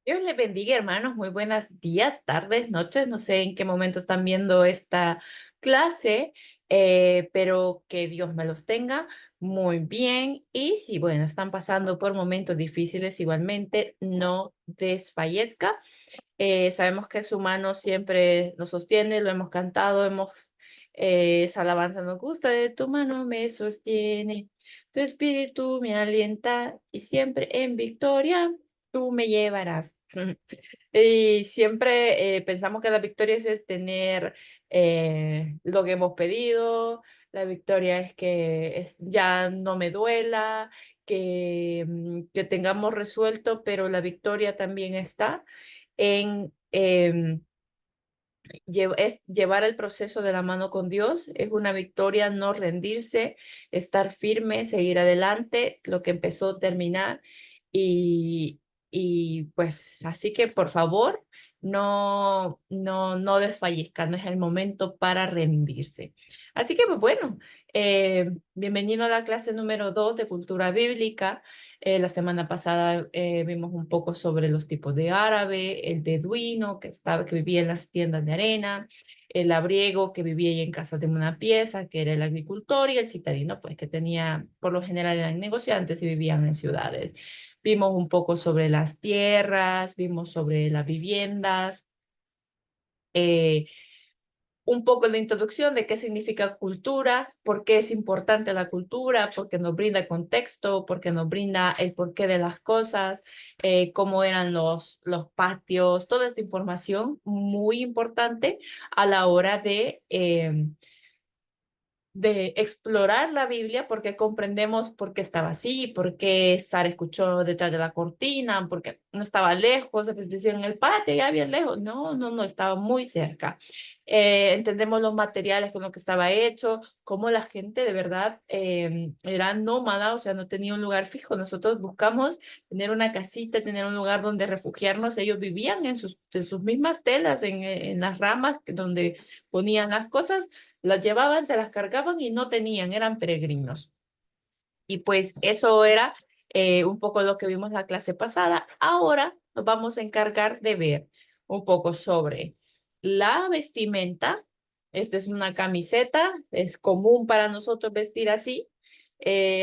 Dios les bendiga, hermanos. Muy buenos días, tardes, noches. No sé en qué momento están viendo esta clase, pero que Dios me los tenga muy bien. Y si, bueno, están pasando por momentos difíciles, igualmente no desfallezca. Sabemos que su mano siempre nos sostiene, lo hemos cantado, esa alabanza nos gusta, de tu mano me sostiene, tu espíritu me alienta y siempre en victoria tú me llevarás. Y siempre pensamos que la victoria es tener lo que hemos pedido, la victoria es que ya no me duela, que tengamos resuelto, pero la victoria también está en es llevar el proceso de la mano con Dios, es una victoria no rendirse, estar firme, seguir adelante, lo que empezó terminar y, y pues así que por favor no desfallezcan, no es el momento para rendirse. Así que pues bueno, bienvenido a la clase número 2 de cultura bíblica. La semana pasada vimos un poco sobre los tipos de árabe, el beduino que vivía en las tiendas de arena, el labriego que vivía ahí en casas de una pieza, que era el agricultor, y el citadino, pues que tenía, por lo general eran negociantes y vivían en ciudades. Vimos un poco sobre las tierras, vimos sobre las viviendas. eh, un poco de introducción de qué significa cultura, por qué es importante la cultura, porque nos brinda contexto, porque nos brinda el porqué de las cosas, cómo eran los patios, toda esta información muy importante a la hora de explorar la Biblia porque comprendemos por qué estaba así, por qué Sara escuchó detrás de la cortina, porque no estaba lejos, después decían en el patio, ya bien lejos. No, estaba muy cerca. Entendemos los materiales con los que estaba hecho, cómo la gente de verdad era nómada, o sea, no tenía un lugar fijo. Nosotros buscamos tener una casita, tener un lugar donde refugiarnos. Ellos vivían en sus mismas telas, en las ramas donde ponían las cosas, las llevaban, se las cargaban y no tenían, eran peregrinos. Y pues eso era un poco lo que vimos la clase pasada. Ahora nos vamos a encargar de ver un poco sobre la vestimenta. Esta es una camiseta, es común para nosotros vestir así.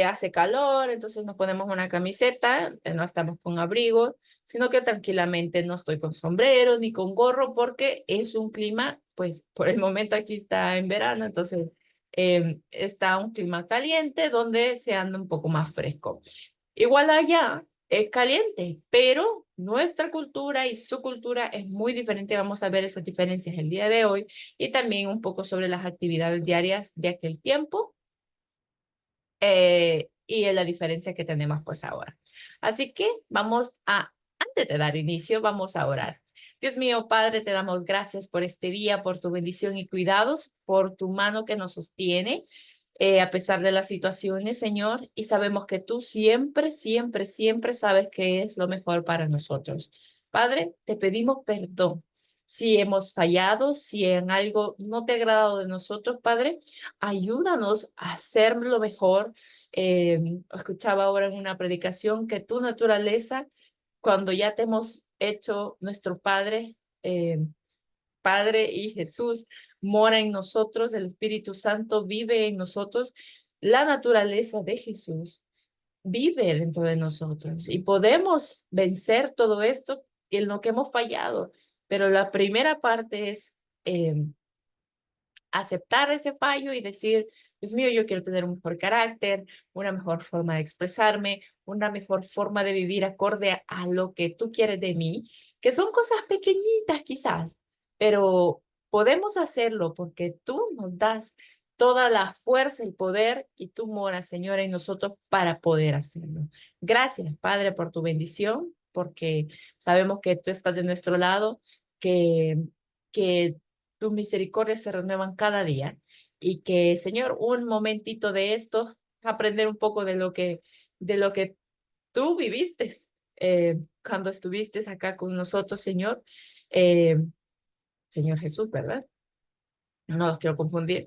Hace calor, entonces nos ponemos una camiseta, no estamos con abrigo, sino que tranquilamente no estoy con sombrero ni con gorro porque es un clima, pues por el momento aquí está en verano, entonces está un clima caliente donde se anda un poco más fresco. Igual allá es caliente, pero nuestra cultura y su cultura es muy diferente. Vamos a ver esas diferencias el día de hoy y también un poco sobre las actividades diarias de aquel tiempo y la diferencia que tenemos pues ahora. Así que antes de dar inicio, vamos a orar. Dios mío, Padre, te damos gracias por este día, por tu bendición y cuidados, por tu mano que nos sostiene a pesar de las situaciones, Señor, y sabemos que tú siempre, siempre, siempre sabes qué es lo mejor para nosotros. Padre, te pedimos perdón si hemos fallado, si en algo no te ha agradado de nosotros, Padre, ayúdanos a hacerlo mejor. Escuchaba ahora en una predicación que tu naturaleza, cuando ya te hemos hecho nuestro Padre, Padre y Jesús, mora en nosotros, el Espíritu Santo vive en nosotros, la naturaleza de Jesús vive dentro de nosotros y podemos vencer todo esto en lo que hemos fallado. Pero la primera parte es aceptar ese fallo y decir, Dios mío, yo quiero tener un mejor carácter, una mejor forma de expresarme, una mejor forma de vivir acorde a lo que tú quieres de mí, que son cosas pequeñitas quizás, pero podemos hacerlo porque tú nos das toda la fuerza y poder y tú moras, Señora, en nosotros para poder hacerlo. Gracias, Padre, por tu bendición, porque sabemos que tú estás de nuestro lado, que tus misericordias se renuevan cada día y que, Señor, un momentito de esto, aprender un poco de lo que tú viviste cuando estuviste acá con nosotros, Señor, eh, Señor Jesús, ¿verdad? No los quiero confundir.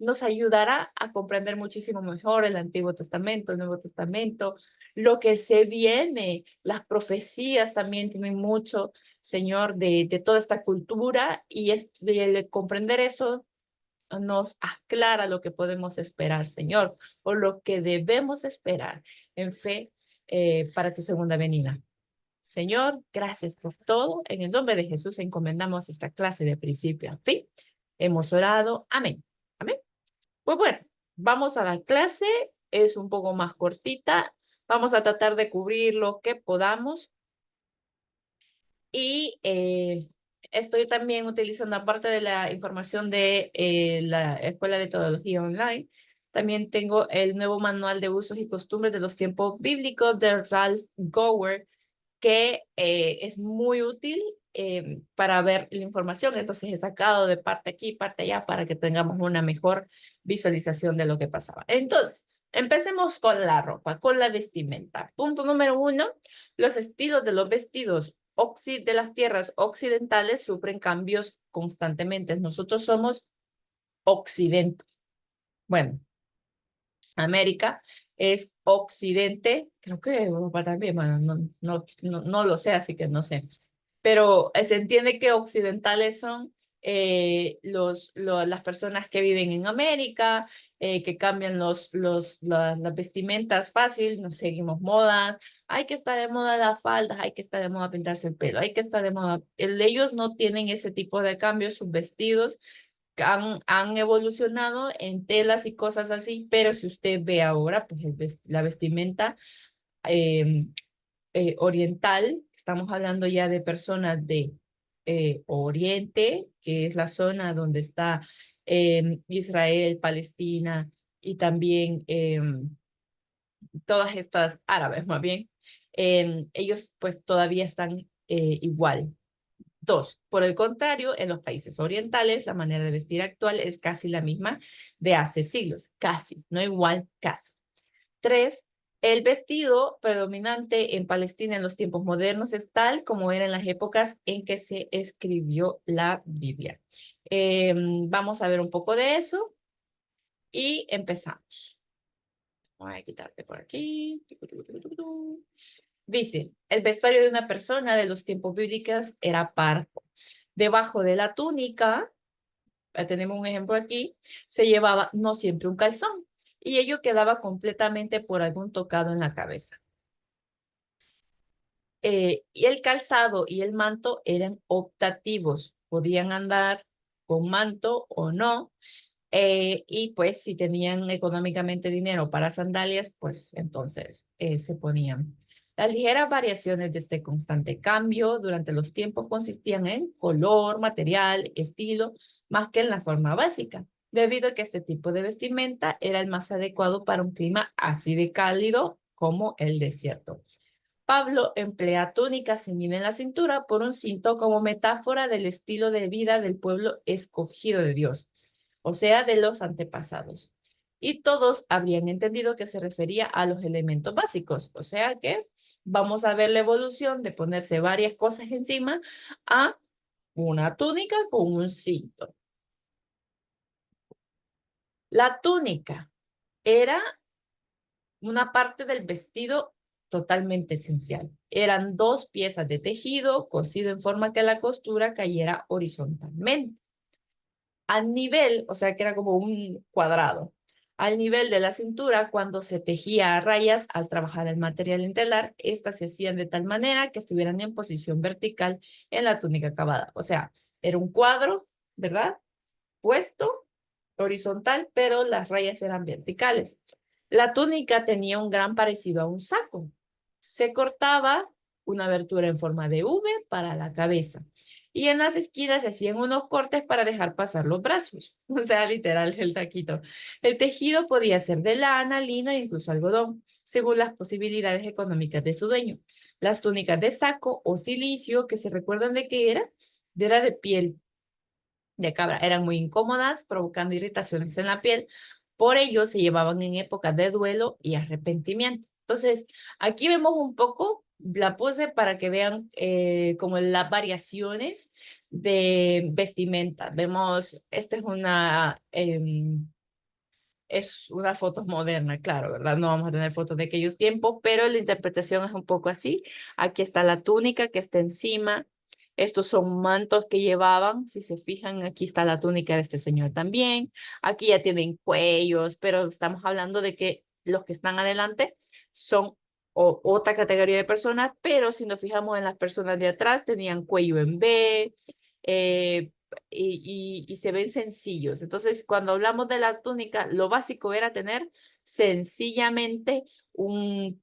Nos ayudará a comprender muchísimo mejor el Antiguo Testamento, el Nuevo Testamento, lo que se viene, las profecías también tienen mucho, Señor, de toda esta cultura y el comprender eso nos aclara lo que podemos esperar, Señor, o lo que debemos esperar en fe para tu segunda venida. Señor, gracias por todo. En el nombre de Jesús encomendamos esta clase de principio a fin. Hemos orado. Amén. Amén. Pues bueno, vamos a la clase. Es un poco más cortita. Vamos a tratar de cubrir lo que podamos. Y estoy también utilizando, aparte de la información de la Escuela de Teología Online, también tengo el nuevo manual de usos y costumbres de los tiempos bíblicos de Ralph Gower, que es muy útil para ver la información. Entonces he sacado de parte aquí, parte allá, para que tengamos una mejor visualización de lo que pasaba. Entonces, empecemos con la ropa, con la vestimenta. Punto número 1, los estilos de los vestidos de las tierras occidentales sufren cambios constantemente. Nosotros somos occidente. Bueno, América es occidente, creo que Europa también, bueno, no lo sé, así que no sé. Pero se entiende que occidentales son las personas que viven en América, que cambian las vestimentas fácil, nos seguimos modas, hay que estar de moda las faldas, hay que estar de moda pintarse el pelo, hay que estar de moda. Ellos no tienen ese tipo de cambios, sus vestidos han evolucionado en telas y cosas así, pero si usted ve ahora, pues la vestimenta eh, oriental, estamos hablando ya de personas de Oriente, que es la zona donde está Israel, Palestina y también todas estas árabes, más bien, ellos pues todavía están igual. Dos, por el contrario, en los países orientales, la manera de vestir actual es casi la misma de hace siglos, casi, no igual, casi. Tres, el vestido predominante en Palestina en los tiempos modernos es tal como era en las épocas en que se escribió la Biblia. Vamos a ver un poco de eso y empezamos. Voy a quitarte por aquí. Dice, el vestuario de una persona de los tiempos bíblicos era parco. Debajo de la túnica, tenemos un ejemplo aquí, se llevaba no siempre un calzón y ello quedaba completamente por algún tocado en la cabeza. Y el calzado y el manto eran optativos, podían andar con manto o no, y pues si tenían económicamente dinero para sandalias, pues entonces se ponían. Las ligeras variaciones de este constante cambio durante los tiempos consistían en color, material, estilo, más que en la forma básica, debido a que este tipo de vestimenta era el más adecuado para un clima así de cálido como el desierto. Pablo emplea túnica ceñida en la cintura por un cinto como metáfora del estilo de vida del pueblo escogido de Dios, o sea, de los antepasados. Y todos habrían entendido que se refería a los elementos básicos, o sea que vamos a ver la evolución de ponerse varias cosas encima a una túnica con un cinto. La túnica era una parte del vestido totalmente esencial. Eran dos piezas de tejido cosido en forma que la costura cayera horizontalmente. Al nivel, o sea que era como un cuadrado, al nivel de la cintura, cuando se tejía a rayas al trabajar el material en telar, estas se hacían de tal manera que estuvieran en posición vertical en la túnica acabada. O sea, era un cuadro, ¿verdad? Puesto horizontal, pero las rayas eran verticales. La túnica tenía un gran parecido a un saco. Se cortaba una abertura en forma de V para la cabeza y en las esquinas se hacían unos cortes para dejar pasar los brazos, o sea, literal el saquito. El tejido podía ser de lana, lino e incluso algodón, según las posibilidades económicas de su dueño. Las túnicas de saco o silicio, que se recuerdan de qué era de piel de cabra. Eran muy incómodas, provocando irritaciones en la piel. Por ello, se llevaban en épocas de duelo y arrepentimiento. Entonces, aquí vemos un poco, la puse para que vean como las variaciones de vestimenta. Vemos, esta es es una foto moderna, claro, ¿verdad? No vamos a tener fotos de aquellos tiempos, pero la interpretación es un poco así. Aquí está la túnica que está encima. Estos son mantos que llevaban. Si se fijan, aquí está la túnica de este señor también. Aquí ya tienen cuellos, pero estamos hablando de que los que están adelante son otra categoría de personas, pero si nos fijamos en las personas de atrás, tenían cuello en V, eh, y se ven sencillos. Entonces, cuando hablamos de la túnica, lo básico era tener sencillamente un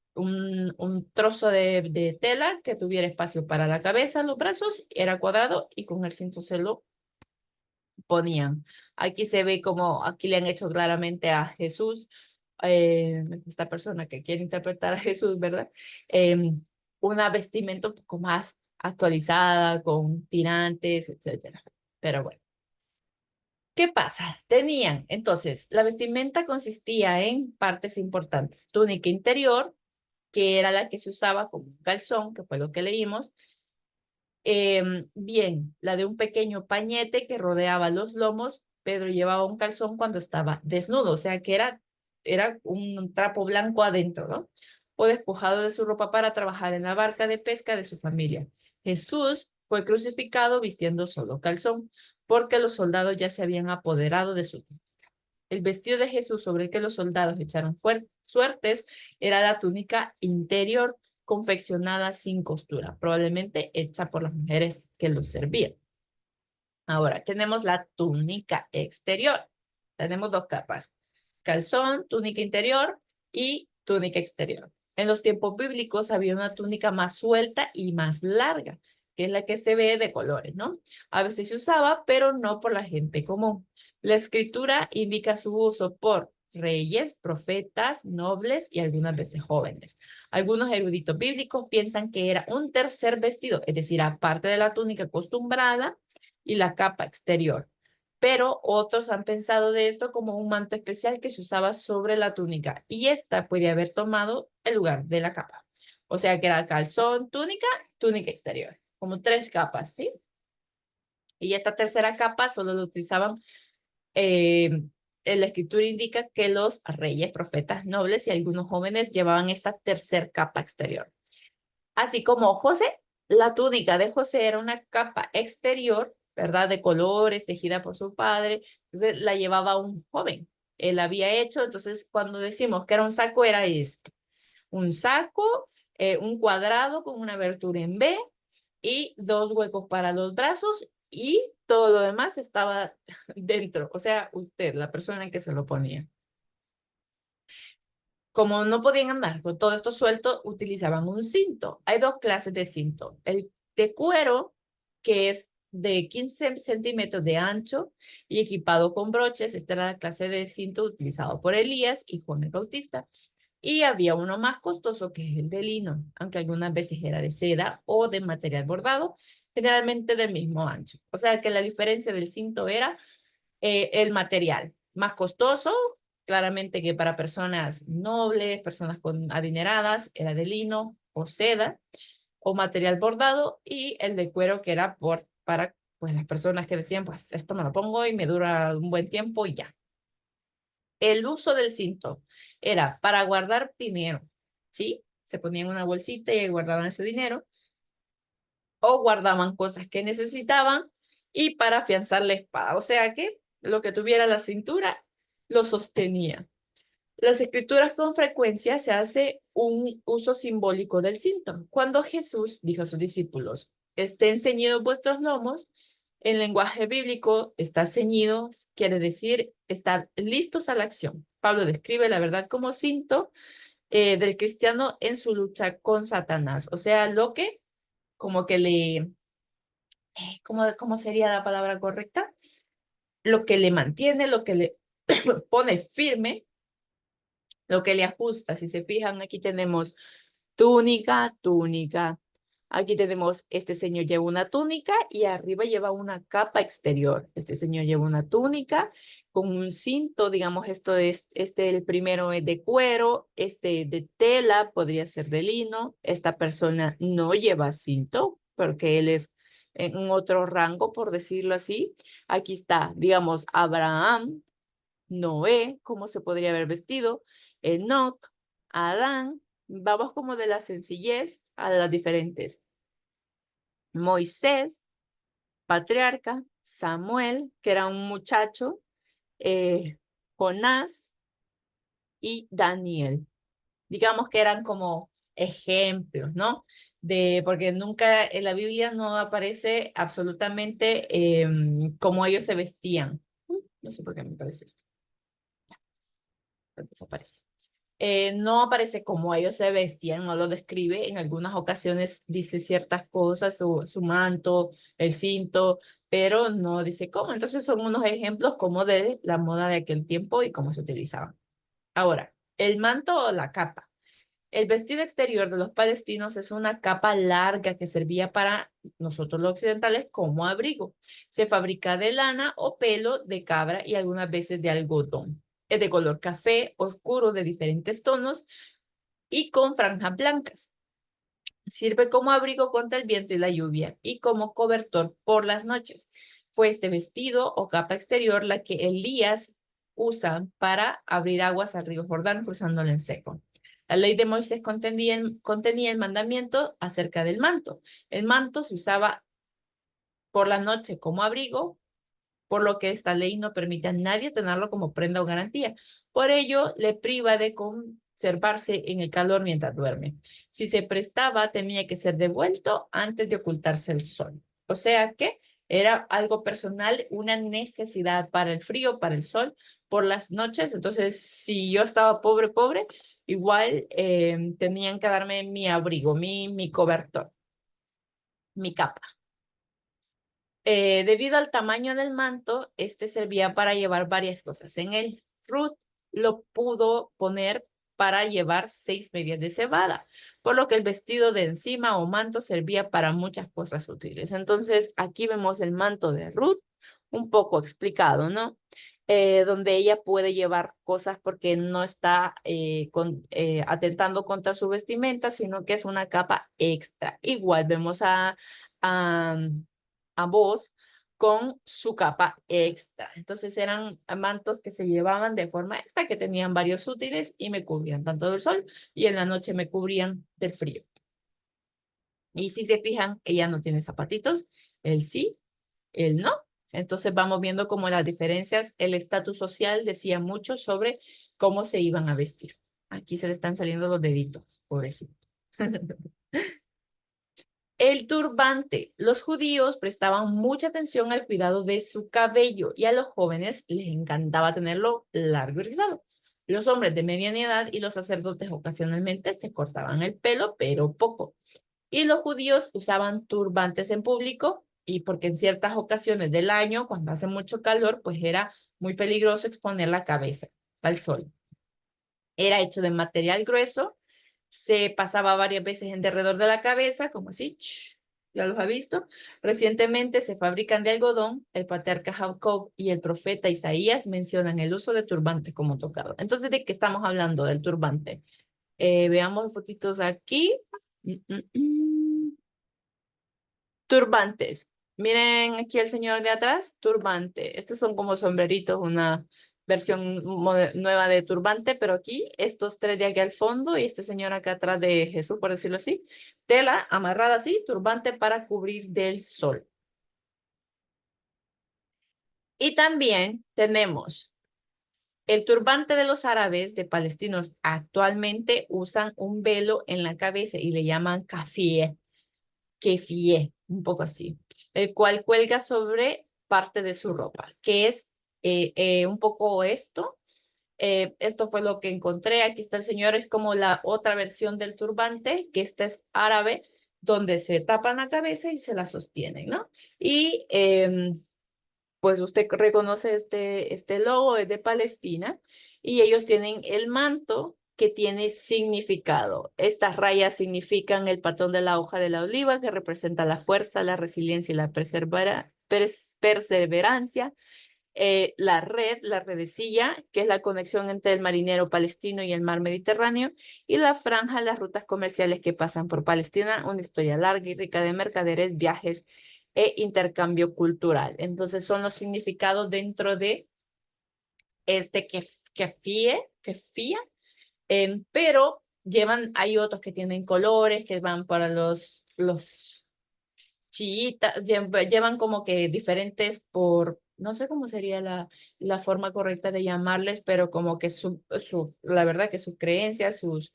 trozo de tela que tuviera espacio para la cabeza, los brazos, era cuadrado y con el cinto se lo ponían. Aquí se ve como, aquí le han hecho claramente a Jesús, esta persona que quiere interpretar a Jesús, ¿verdad? Una vestimenta un poco más actualizada, con tirantes, etcétera. Pero bueno. ¿Qué pasa? Tenían, entonces, la vestimenta consistía en partes importantes. Túnica interior, que era la que se usaba como un calzón, que fue lo que leímos. Bien, la de un pequeño pañete que rodeaba los lomos. Pedro llevaba un calzón cuando estaba desnudo, o sea que era un trapo blanco adentro, ¿no? O despojado de su ropa para trabajar en la barca de pesca de su familia. Jesús fue crucificado vistiendo solo calzón, porque los soldados ya se habían apoderado de su. El vestido de Jesús sobre el que los soldados echaron suertes era la túnica interior confeccionada sin costura, probablemente hecha por las mujeres que los servían. Ahora tenemos la túnica exterior. Tenemos dos capas: calzón, túnica interior y túnica exterior. En los tiempos bíblicos había una túnica más suelta y más larga, que es la que se ve de colores, ¿no? A veces se usaba, pero no por la gente común. La escritura indica su uso por reyes, profetas, nobles y algunas veces jóvenes. Algunos eruditos bíblicos piensan que era un tercer vestido, es decir, aparte de la túnica acostumbrada y la capa exterior. Pero otros han pensado de esto como un manto especial que se usaba sobre la túnica y esta puede haber tomado el lugar de la capa. O sea que era calzón, túnica, túnica exterior, como tres capas, ¿sí? Y esta tercera capa solo lo utilizaban, eh, la escritura indica que los reyes, profetas, nobles y algunos jóvenes llevaban esta tercera capa exterior. Así como José, la túnica de José era una capa exterior, ¿verdad? De colores, tejida por su padre. Entonces la llevaba un joven. Él había hecho, entonces cuando decimos que era un saco, era esto. Un saco, un cuadrado con una abertura en B y dos huecos para los brazos y todo lo demás estaba dentro. O sea, usted, la persona en que se lo ponía. Como no podían andar con todo esto suelto, utilizaban un cinto. Hay dos clases de cinto. El de cuero, que es de 15 centímetros de ancho y equipado con broches. Esta era la clase de cinto utilizado por Elías y Juan el Bautista. Y había uno más costoso, que es el de lino, aunque algunas veces era de seda o de material bordado, generalmente del mismo ancho. O sea que la diferencia del cinto era, el material más costoso, claramente que para personas nobles, personas con adineradas, era de lino o seda o material bordado, y el de cuero que era para pues las personas que decían, pues esto me lo pongo y me dura un buen tiempo y ya. El uso del cinto era para guardar dinero, ¿sí? Se ponían una bolsita y guardaban ese dinero, o guardaban cosas que necesitaban, y para afianzar la espada. O sea que lo que tuviera la cintura lo sostenía. Las escrituras con frecuencia se hace un uso simbólico del cinto. Cuando Jesús dijo a sus discípulos, estén ceñidos vuestros lomos, en lenguaje bíblico, estar ceñidos quiere decir estar listos a la acción. Pablo describe la verdad como cinto, del cristiano en su lucha con Satanás. O sea, lo que como que ¿cómo sería la palabra correcta? Lo que le mantiene, lo que le pone firme, lo que le ajusta. Si se fijan, aquí tenemos túnica, túnica. Aquí tenemos, este señor lleva una túnica y arriba lleva una capa exterior. Este señor lleva una túnica con un cinto, digamos, esto es, el primero es de cuero, este de tela, podría ser de lino. Esta persona no lleva cinto porque él es en un otro rango, por decirlo así. Aquí está, digamos, Abraham. Noé, cómo se podría haber vestido, Enoc, Adán, vamos como de la sencillez a las diferentes. Moisés, patriarca, Samuel, que era un muchacho, Jonás y Daniel. Digamos que eran como ejemplos, ¿no? Porque nunca en la Biblia no aparece absolutamente cómo ellos se vestían. No sé por qué me parece esto. Desaparece. No aparece cómo ellos se vestían, no lo describe. En algunas ocasiones dice ciertas cosas, su manto, el cinto, pero no dice cómo. Entonces son unos ejemplos como de la moda de aquel tiempo y cómo se utilizaban. Ahora, el manto o la capa. El vestido exterior de los palestinos es una capa larga que servía para nosotros los occidentales como abrigo. Se fabrica de lana o pelo de cabra y algunas veces de algodón. Es de color café oscuro de diferentes tonos y con franjas blancas. Sirve como abrigo contra el viento y la lluvia y como cobertor por las noches. Fue este vestido o capa exterior la que Elías usa para abrir aguas al río Jordán cruzándolo en seco. La ley de Moisés contenía el mandamiento acerca del manto. El manto se usaba por la noche como abrigo, por lo que esta ley no permite a nadie tenerlo como prenda o garantía. Por ello, le priva de conservarse en el calor mientras duerme. Si se prestaba, tenía que ser devuelto antes de ocultarse el sol. O sea que era algo personal, una necesidad para el frío, para el sol, por las noches. Entonces, si yo estaba pobre, pobre, igual tenían que darme mi abrigo, mi cobertor, mi capa. Debido al tamaño del manto, este servía para llevar varias cosas. En él, Ruth lo pudo poner para llevar 6 medias de cebada, por lo que el vestido de encima o manto servía para muchas cosas útiles. Entonces, aquí vemos el manto de Ruth, un poco explicado, ¿no? Donde ella puede llevar cosas porque no está atentando contra su vestimenta, sino que es una capa extra. Igual vemos a ambos con su capa extra. Entonces eran mantos que se llevaban de forma extra, que tenían varios útiles y me cubrían tanto del sol y en la noche me cubrían del frío. Y si se fijan, ella no tiene zapatitos, él sí, él no. Entonces vamos viendo cómo las diferencias, el estatus social decía mucho sobre cómo se iban a vestir. Aquí se le están saliendo los deditos, pobrecito. El turbante. Los judíos prestaban mucha atención al cuidado de su cabello y a los jóvenes les encantaba tenerlo largo y rizado. Los hombres de mediana edad y los sacerdotes ocasionalmente se cortaban el pelo, pero poco. Y los judíos usaban turbantes en público y porque en ciertas ocasiones del año, cuando hace mucho calor, pues era muy peligroso exponer la cabeza al sol. Era hecho de material grueso, se pasaba varias veces en derredor de la cabeza, como así, ya los ha visto. Recientemente se fabrican de algodón. El patriarca Jacob y el profeta Isaías mencionan el uso de turbante como tocado. Entonces, ¿de qué estamos hablando del turbante? Veamos fotitos aquí. Turbantes. Miren aquí el señor de atrás, turbante. Estos son como sombreritos, una versión nueva de turbante, pero aquí, estos tres de aquí al fondo y este señor acá atrás de Jesús, por decirlo así, tela amarrada así, turbante para cubrir del sol. Y también tenemos el turbante de los árabes de palestinos. Actualmente usan un velo en la cabeza y le llaman kafie kefie, un poco así, el cual cuelga sobre parte de su ropa, que es un poco esto. Esto fue lo que encontré. Aquí está el señor, es como la otra versión del turbante, que esta es árabe, donde se tapan la cabeza y se la sostienen, ¿no? Y pues usted reconoce este logo, es de Palestina, y ellos tienen el manto que tiene significado. Estas rayas significan el patrón de la hoja de la oliva, que representa la fuerza, la resiliencia y la perseverancia. La red, la redecilla, que es la conexión entre el marinero palestino y el mar Mediterráneo, y la franja, las rutas comerciales que pasan por Palestina, una historia larga y rica de mercaderes, viajes e intercambio cultural. Entonces son los significados dentro de que fía, pero hay otros que tienen colores, que van para los chiitas, llevan como que diferentes no sé cómo sería la forma correcta de llamarles, pero como que la verdad que sus creencias, sus,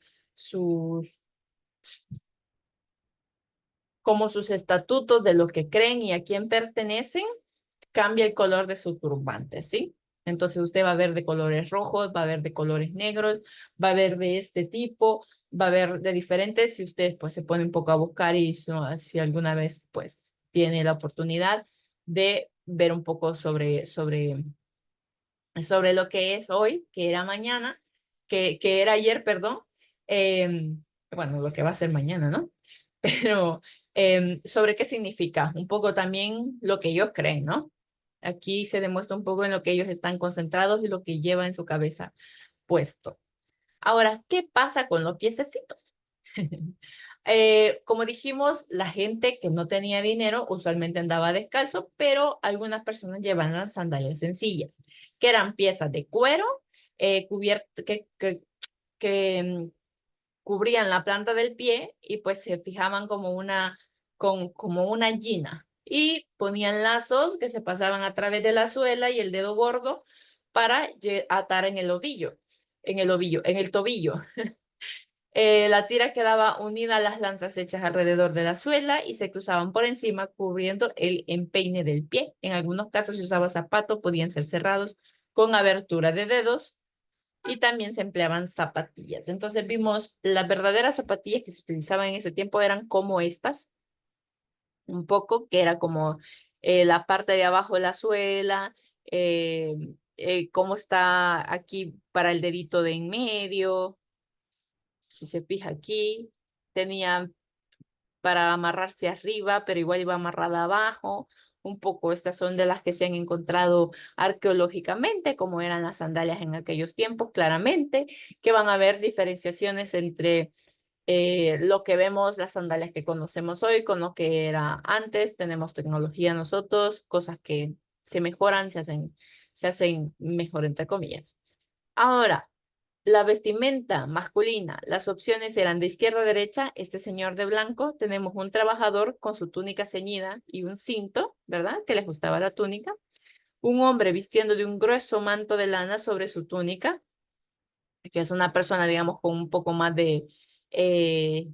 como sus estatutos de lo que creen y a quién pertenecen, cambia el color de su turbante, ¿sí? Entonces usted va a ver de colores rojos, va a ver de colores negros, va a ver de este tipo, va a ver de diferentes, si usted pues se pone un poco a buscar y si alguna vez pues tiene la oportunidad de ver un poco sobre lo que es hoy, que era mañana, que era ayer, perdón, bueno, lo que va a ser mañana, ¿no? Pero sobre qué significa, un poco también lo que ellos creen, ¿no? Aquí se demuestra un poco en lo que ellos están concentrados y lo que lleva en su cabeza puesto. Ahora, ¿qué pasa con los piececitos? Como dijimos, la gente que no tenía dinero usualmente andaba descalzo, pero algunas personas llevaban las sandalias sencillas, que eran piezas de cuero que cubrían la planta del pie y pues se fijaban como una gina y ponían lazos que se pasaban a través de la suela y el dedo gordo para atar en el tobillo. La tira quedaba unida a las lanzas hechas alrededor de la suela y se cruzaban por encima cubriendo el empeine del pie. En algunos casos se usaba zapatos, podían ser cerrados con abertura de dedos y también se empleaban zapatillas. Entonces vimos las verdaderas zapatillas que se utilizaban en ese tiempo eran como estas, un poco, que era como la parte de abajo de la suela, cómo está aquí para el dedito de en medio, si se fija aquí, tenía para amarrarse arriba, pero igual iba amarrada abajo. Un poco estas son de las que se han encontrado arqueológicamente, como eran las sandalias en aquellos tiempos, claramente, que van a haber diferenciaciones entre lo que vemos, las sandalias que conocemos hoy, con lo que era antes. Tenemos tecnología nosotros, cosas que se mejoran, se hacen mejor, entre comillas. Ahora, la vestimenta masculina, las opciones eran de izquierda a derecha, este señor de blanco, tenemos un trabajador con su túnica ceñida y un cinto, ¿verdad? Que le ajustaba la túnica. Un hombre vistiendo de un grueso manto de lana sobre su túnica, que es una persona, digamos, con un poco más eh,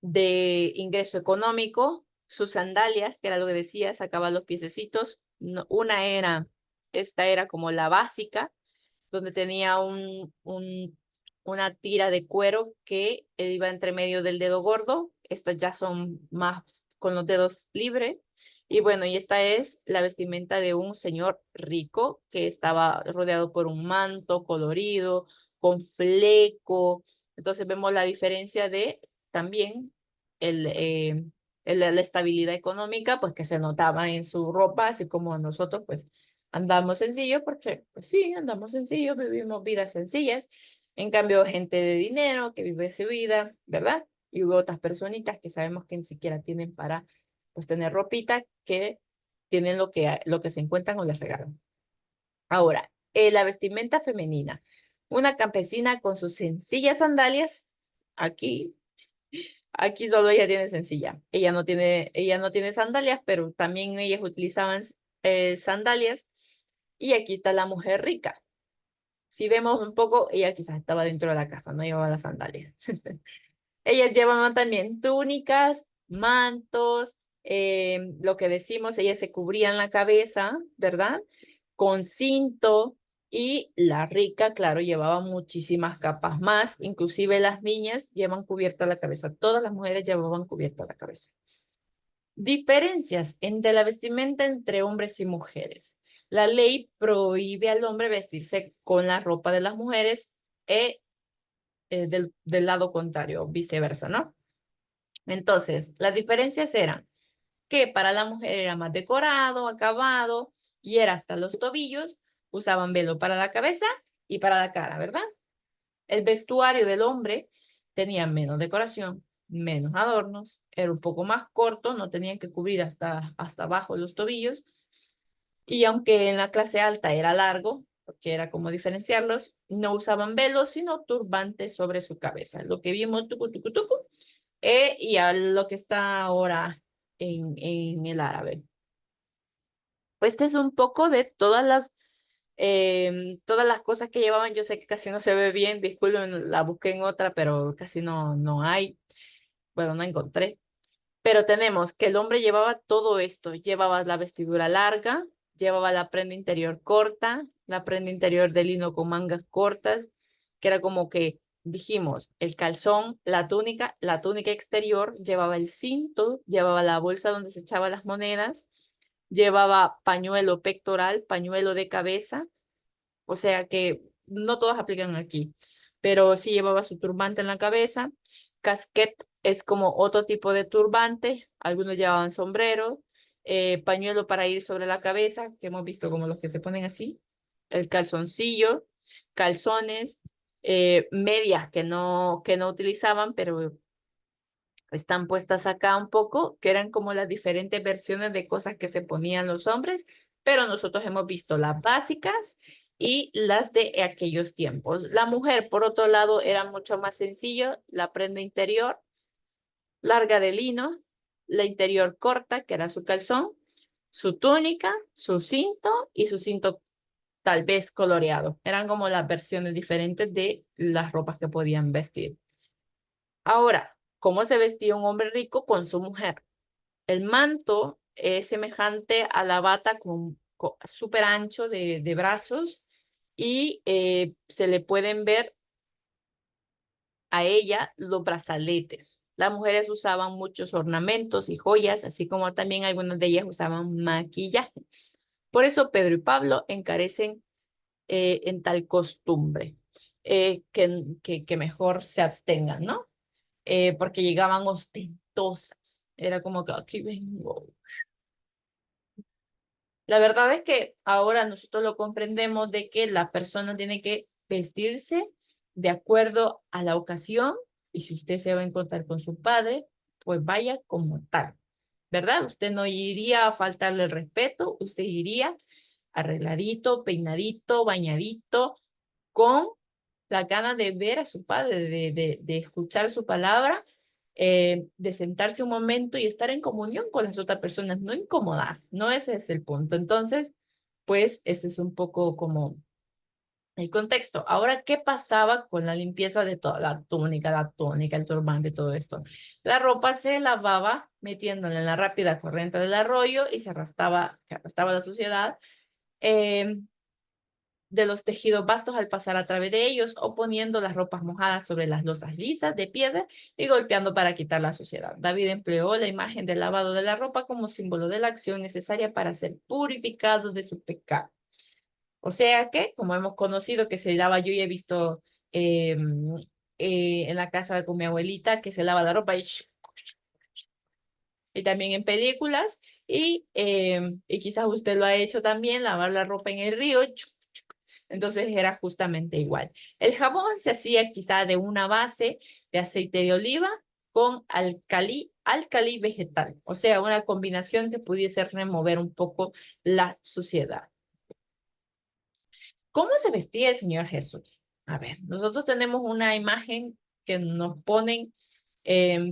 de ingreso económico. Sus sandalias, que era lo que decía, sacaba los piececitos. Esta era como la básica, donde tenía una tira de cuero que iba entre medio del dedo gordo. Estas ya son más con los dedos libres. Y bueno, y esta es la vestimenta de un señor rico que estaba rodeado por un manto colorido, con fleco. Entonces vemos la diferencia de también el, eh, la estabilidad económica, pues que se notaba en su ropa, así como nosotros, pues andamos sencillo porque, pues sí, andamos sencillo, vivimos vidas sencillas. En cambio, gente de dinero que vive su vida, ¿verdad? Y hubo otras personitas que sabemos que ni siquiera tienen para, pues, tener ropita, que tienen lo que se encuentran o les regalan. Ahora, la vestimenta femenina. Una campesina con sus sencillas sandalias. Aquí solo ella tiene sencilla. Ella no tiene sandalias, pero también ellas utilizaban sandalias. Y aquí está la mujer rica. Si vemos un poco, ella quizás estaba dentro de la casa, no llevaba las sandalias. Ellas llevaban también túnicas, mantos, lo que decimos, ellas se cubrían la cabeza, ¿verdad? Con cinto, y la rica, claro, llevaba muchísimas capas más, inclusive las niñas llevan cubierta la cabeza, todas las mujeres llevaban cubierta la cabeza. Diferencias entre la vestimenta entre hombres y mujeres. La ley prohíbe al hombre vestirse con la ropa de las mujeres del lado contrario, viceversa, ¿no? Entonces, las diferencias eran que para la mujer era más decorado, acabado, y era hasta los tobillos, usaban velo para la cabeza y para la cara, ¿verdad? El vestuario del hombre tenía menos decoración, menos adornos, era un poco más corto, no tenían que cubrir hasta abajo los tobillos, Y aunque en la clase alta era largo, porque era como diferenciarlos, no usaban velos, sino turbantes sobre su cabeza. Lo que vimos, tucu, tucu, tucu, y a lo que está ahora en el árabe. Este es un poco de todas las cosas que llevaban. Yo sé que casi no se ve bien, disculpen, la busqué en otra, pero casi no hay. Bueno, no encontré. Pero tenemos que el hombre llevaba todo esto, llevaba la vestidura larga, llevaba la prenda interior corta, la prenda interior de lino con mangas cortas, que era como que dijimos, el calzón, la túnica exterior, llevaba el cinto, llevaba la bolsa donde se echaban las monedas, llevaba pañuelo pectoral, pañuelo de cabeza, o sea que no todas aplican aquí, pero sí llevaba su turbante en la cabeza. Casquet es como otro tipo de turbante, algunos llevaban sombrero, pañuelo para ir sobre la cabeza, que hemos visto como los que se ponen así, el calzoncillo, calzones, medias que no utilizaban, pero están puestas acá un poco, que eran como las diferentes versiones de cosas que se ponían los hombres, pero nosotros hemos visto las básicas y las de aquellos tiempos. La mujer, por otro lado, era mucho más sencillo, la prenda interior, larga de lino, la interior corta, que era su calzón, su túnica, su cinto y su cinto tal vez coloreado. Eran como las versiones diferentes de las ropas que podían vestir. Ahora, ¿cómo se vestía un hombre rico con su mujer? El manto es semejante a la bata con súper ancho de brazos y se le pueden ver a ella los brazaletes. Las mujeres usaban muchos ornamentos y joyas, así como también algunas de ellas usaban maquillaje. Por eso Pedro y Pablo encarecen en tal costumbre, que mejor se abstengan, ¿no? Porque llegaban ostentosas. Era como que aquí vengo. La verdad es que ahora nosotros lo comprendemos de que la persona tiene que vestirse de acuerdo a la ocasión y si usted se va a encontrar con su padre, pues vaya como tal, ¿verdad? Usted no iría a faltarle el respeto, usted iría arregladito, peinadito, bañadito, con la gana de ver a su padre, de escuchar su palabra, de sentarse un momento y estar en comunión con las otras personas, no incomodar, no ese es el punto. Entonces, pues ese es un poco como el contexto. Ahora, ¿qué pasaba con la limpieza de toda la túnica, el turbante, todo esto? La ropa se lavaba metiéndola en la rápida corriente del arroyo y se arrastraba la suciedad. Eh, de los tejidos vastos al pasar a través de ellos o poniendo las ropas mojadas sobre las losas lisas de piedra y golpeando para quitar la suciedad. David empleó la imagen del lavado de la ropa como símbolo de la acción necesaria para ser purificado de su pecado. O sea que, como hemos conocido que se lava, yo ya he visto eh, en la casa con mi abuelita que se lava la ropa y también en películas y quizás usted lo ha hecho también, lavar la ropa en el río. Entonces era justamente igual. El jabón se hacía quizá de una base de aceite de oliva con alcalí vegetal, o sea, una combinación que pudiese remover un poco la suciedad. ¿Cómo se vestía el Señor Jesús? A ver, nosotros tenemos una imagen que nos ponen,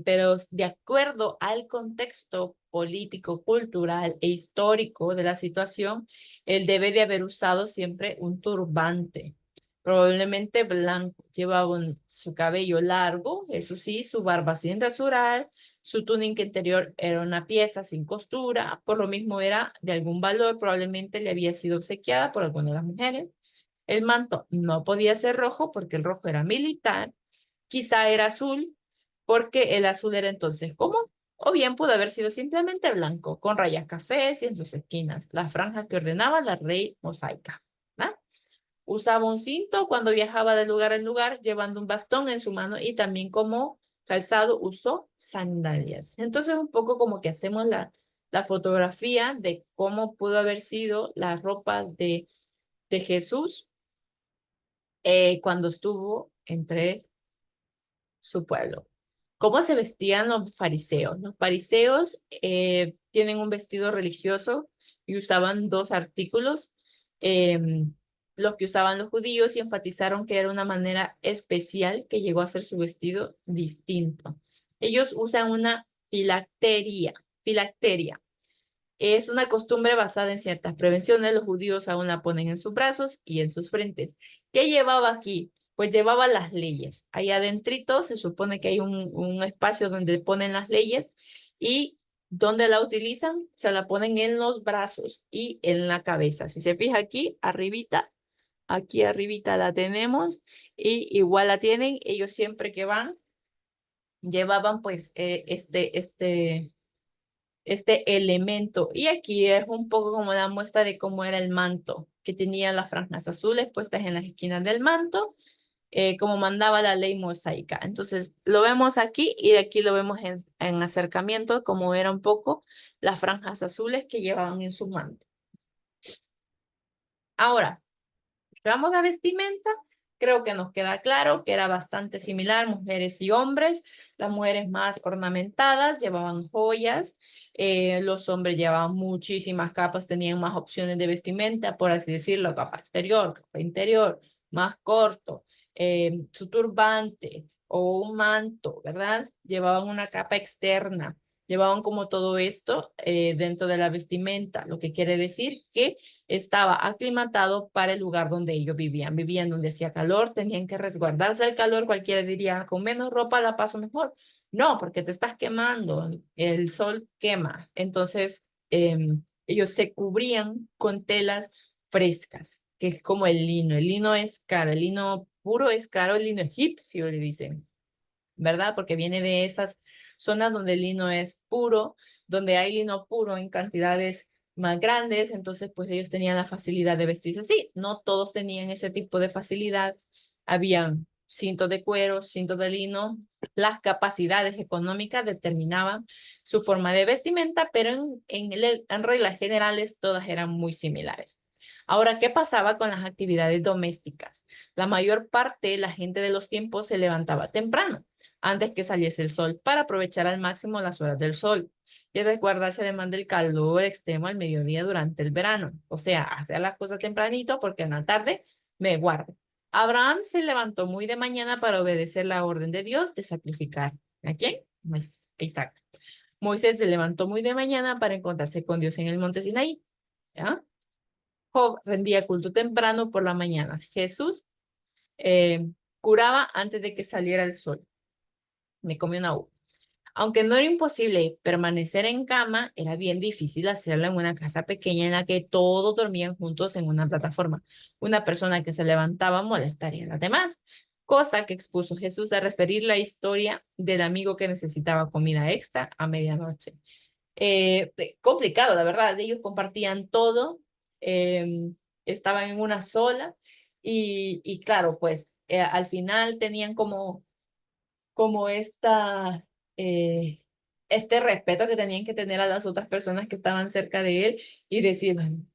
pero de acuerdo al contexto político, cultural e histórico de la situación, él debe de haber usado siempre un turbante, probablemente blanco. Llevaba su cabello largo, eso sí, su barba sin rasurar, su túnica interior era una pieza sin costura, por lo mismo era de algún valor, probablemente le había sido obsequiada por alguna de las mujeres. El manto no podía ser rojo porque el rojo era militar, quizá era azul porque el azul era entonces común, o bien pudo haber sido simplemente blanco, con rayas cafés y en sus esquinas, las franjas que ordenaba la rey mosaica. ¿Va? Usaba un cinto cuando viajaba de lugar en lugar, llevando un bastón en su mano y también como calzado usó sandalias. Entonces un poco como que hacemos la fotografía de cómo pudo haber sido las ropas de Jesús cuando estuvo entre su pueblo. ¿Cómo se vestían los fariseos? Los fariseos tienen un vestido religioso y usaban dos artículos, los que usaban los judíos, y enfatizaron que era una manera especial que llegó a ser su vestido distinto. Ellos usan una filacteria. Filacteria. Es una costumbre basada en ciertas prevenciones. Los judíos aún la ponen en sus brazos y en sus frentes. ¿Qué llevaba aquí? Pues llevaba las leyes. Ahí adentrito se supone que hay un espacio donde ponen las leyes, y donde la utilizan, se la ponen en los brazos y en la cabeza. Si se fija aquí arribita la tenemos, y igual la tienen. Ellos siempre que van, llevaban pues este elemento. Y aquí es un poco como la muestra de cómo era el manto, que tenía las franjas azules puestas en las esquinas del manto, como mandaba la ley mosaica. Entonces, lo vemos aquí, y de aquí lo vemos en acercamiento, como era un poco las franjas azules que llevaban en su manto. Ahora, mostramos la vestimenta. Creo que nos queda claro que era bastante similar, mujeres y hombres. Las mujeres más ornamentadas llevaban joyas, los hombres llevaban muchísimas capas, tenían más opciones de vestimenta, por así decirlo, capa exterior, capa interior, más corto, su turbante o un manto, ¿verdad? Llevaban una capa externa. Llevaban como todo esto dentro de la vestimenta, lo que quiere decir que estaba aclimatado para el lugar donde ellos vivían. Vivían donde hacía calor, tenían que resguardarse del calor. Cualquiera diría, con menos ropa la paso mejor. No, porque te estás quemando, el sol quema. Entonces, ellos se cubrían con telas frescas, que es como el lino. El lino es caro, el lino puro es caro, el lino egipcio le dicen, ¿verdad? Porque viene de esas zonas donde el lino es puro, donde hay lino puro en cantidades más grandes. Entonces pues ellos tenían la facilidad de vestirse así. No todos tenían ese tipo de facilidad. Habían cintos de cuero, cintos de lino. Las capacidades económicas determinaban su forma de vestimenta, pero en reglas generales todas eran muy similares. Ahora, ¿qué pasaba con las actividades domésticas? La mayor parte, la gente de los tiempos se levantaba temprano, antes que saliese el sol, para aprovechar al máximo las horas del sol y resguardarse además del calor extremo al mediodía durante el verano. O sea, hacer las cosas tempranito porque en la tarde me guardo. Abraham se levantó muy de mañana para obedecer la orden de Dios de sacrificar. ¿A quién? Pues Isaac. Moisés se levantó muy de mañana para encontrarse con Dios en el monte Sinaí. ¿Ya? Job rendía culto temprano por la mañana. Jesús eh, curaba antes de que saliera el sol. Me comí una uva. Aunque no era imposible permanecer en cama, era bien difícil hacerlo en una casa pequeña en la que todos dormían juntos en una plataforma. Una persona que se levantaba molestaría a las demás, cosa que expuso Jesús a referir la historia del amigo que necesitaba comida extra a medianoche. Complicado, la verdad. Ellos compartían todo, estaban en una sola, y claro, pues al final tenían como este respeto que tenían que tener a las otras personas que estaban cerca de él, y decir, "Bueno, voy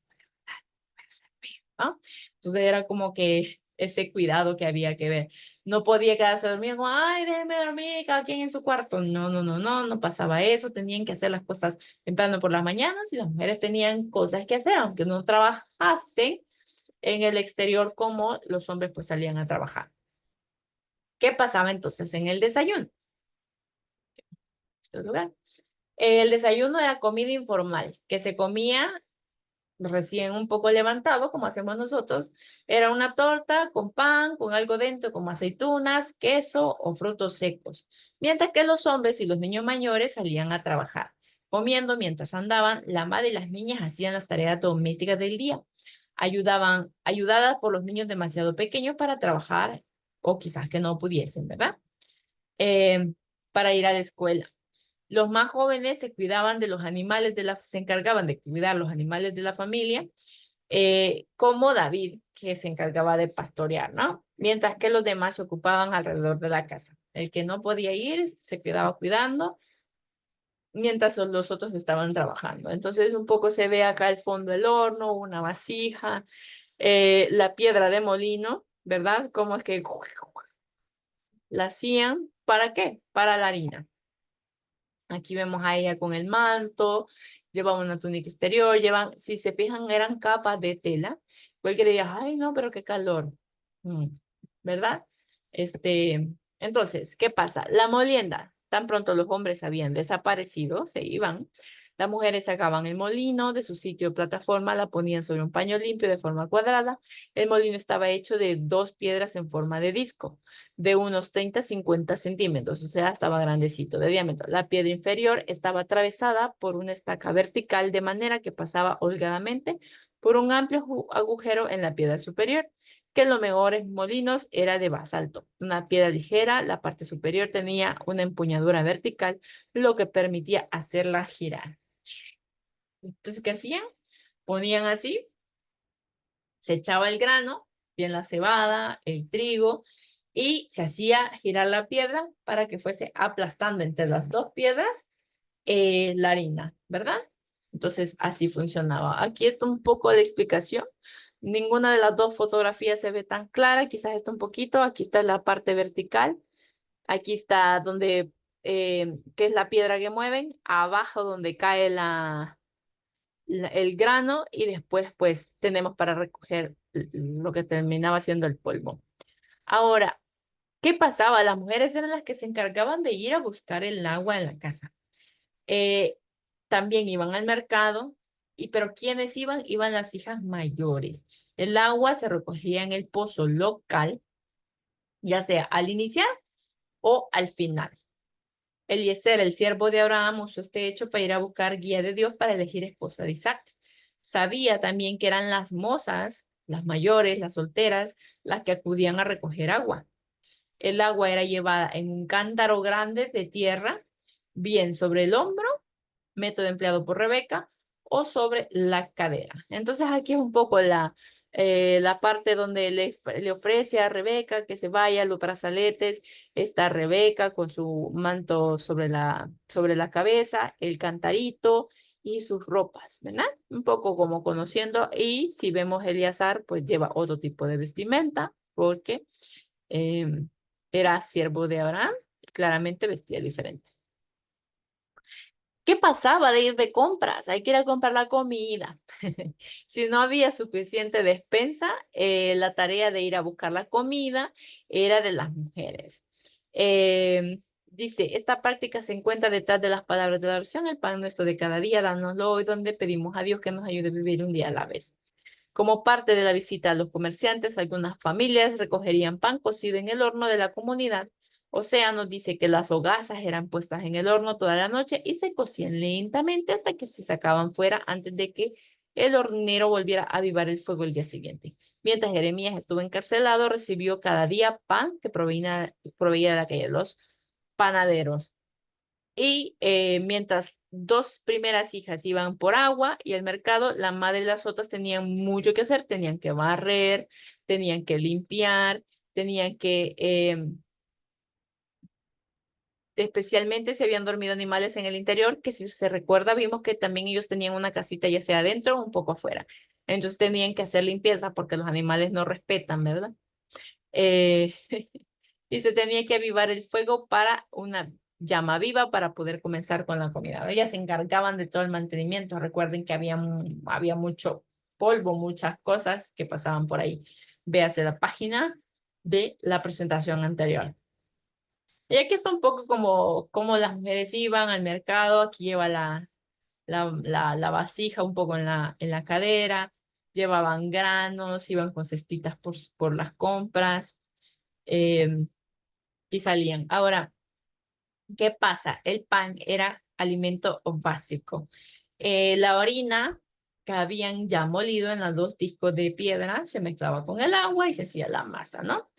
a servir", ¿no? Entonces era como que ese cuidado que había que ver. No podía quedarse dormido como, ay, déjenme dormir, cada quien en su cuarto. No, no, no, no, no pasaba eso. Tenían que hacer las cosas temprano por las mañanas, y las mujeres tenían cosas que hacer, aunque no trabajasen en el exterior como los hombres pues salían a trabajar. ¿Qué pasaba entonces en el desayuno? Este lugar. El desayuno era comida informal, que se comía recién un poco levantado, como hacemos nosotros. Era una torta con pan, con algo dentro, como aceitunas, queso o frutos secos. Mientras que los hombres y los niños mayores salían a trabajar. Comiendo mientras andaban, la madre y las niñas hacían las tareas domésticas del día. Ayudadas por los niños demasiado pequeños para trabajar, o quizás que no pudiesen, ¿verdad? Eh, para ir a la escuela. Los más jóvenes se cuidaban de los animales se encargaban de cuidar los animales de la familia, como David, que se encargaba de pastorear, ¿no? Mientras que los demás se ocupaban alrededor de la casa. El que no podía ir se quedaba cuidando, mientras los otros estaban trabajando. Entonces un poco se ve acá el fondo del horno, una vasija, la piedra de molino, ¿verdad? Cómo es que la hacían, ¿para qué? Para la harina. Aquí vemos a ella con el manto, llevaban una túnica exterior, si se fijan, eran capas de tela. Cualquiera diría, ay, no, pero qué calor. Mm, ¿verdad? Este, entonces, ¿qué pasa? La molienda, tan pronto los hombres habían desaparecido, se iban. Las mujeres sacaban el molino de su sitio de plataforma, la ponían sobre un paño limpio de forma cuadrada. El molino estaba hecho de dos piedras en forma de disco, de unos 30 a 50 centímetros, o sea, estaba grandecito de diámetro. La piedra inferior estaba atravesada por una estaca vertical de manera que pasaba holgadamente por un amplio agujero en la piedra superior, que en los mejores molinos era de basalto, una piedra ligera. La parte superior tenía una empuñadura vertical, lo que permitía hacerla girar. Entonces, ¿qué hacían? Ponían así, se echaba el grano, bien la cebada, el trigo, y se hacía girar la piedra para que fuese aplastando entre las dos piedras la harina, ¿verdad? Entonces, así funcionaba. Aquí está un poco la explicación. Ninguna de las dos fotografías se ve tan clara, quizás está un poquito. Aquí está la parte vertical, aquí está donde, que es la piedra que mueven, abajo donde cae el grano y después pues tenemos para recoger lo que terminaba siendo el polvo. Ahora, ¿qué pasaba? Las mujeres eran las que se encargaban de ir a buscar el agua en la casa. Eh, También iban al mercado, pero ¿quiénes iban? Iban las hijas mayores. El agua se recogía en el pozo local, ya sea al iniciar o al final. Eliezer, el siervo de Abraham, usó este hecho para ir a buscar guía de Dios para elegir esposa de Isaac. Sabía también que eran las mozas, las mayores, las solteras, las que acudían a recoger agua. El agua era llevada en un cántaro grande de tierra, bien sobre el hombro, método empleado por Rebeca, o sobre la cadera. Entonces aquí es un poco la parte donde le ofrece a Rebeca que se vaya a los brazaletes. Está Rebeca con su manto sobre la cabeza, el cantarito y sus ropas, ¿verdad? Un poco como conociendo. Y si vemos Eleazar, pues lleva otro tipo de vestimenta porque em, era siervo de Abraham, claramente vestía diferente. ¿Qué pasaba de ir de compras? Hay que ir a comprar la comida. Si no había suficiente despensa, la tarea de ir a buscar la comida era de las mujeres. Dice, esta práctica se encuentra detrás de las palabras de la oración: el pan nuestro de cada día, dánoslo hoy, donde pedimos a Dios que nos ayude a vivir un día a la vez. Como parte de la visita a los comerciantes, algunas familias recogerían pan cocido en el horno de la comunidad. O sea, nos dice que las hogazas eran puestas en el horno toda la noche y se cocían lentamente hasta que se sacaban fuera antes de que el hornero volviera a avivar el fuego el día siguiente. Mientras Jeremías estuvo encarcelado, recibió cada día pan que proveía de la calle de los panaderos. Y mientras dos primeras hijas iban por agua y al mercado, la madre y las otras tenían mucho que hacer, tenían que barrer, tenían que limpiar, tenían que, especialmente si habían dormido animales en el interior, que si se recuerda, vimos que también ellos tenían una casita ya sea adentro o un poco afuera. Entonces tenían que hacer limpieza porque los animales no respetan, ¿verdad? Eh, y se tenía que avivar el fuego para una llama viva para poder comenzar con la comida. Ellas se encargaban de todo el mantenimiento. Recuerden que había mucho polvo, muchas cosas que pasaban por ahí. Véase la página de la presentación anterior. Y aquí está un poco como las mujeres iban al mercado. Aquí lleva la vasija un poco en la cadera. Llevaban granos, iban con cestitas por las compras. em, y salían. Ahora, ¿qué pasa? El pan era alimento básico. La orina que habían ya molido en los dos discos de piedra se mezclaba con el agua y se hacía la masa, ¿no?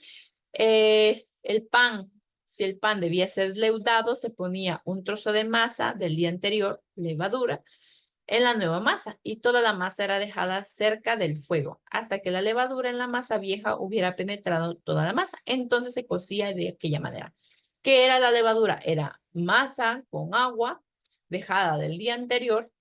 El pan, si el pan debía ser leudado, se ponía un trozo de masa del día anterior, levadura, en la nueva masa y toda la masa era dejada cerca del fuego hasta que la levadura en la masa vieja hubiera penetrado toda la masa. Entonces se cocía de aquella manera. ¿Qué era la levadura? Era masa con agua dejada del día anterior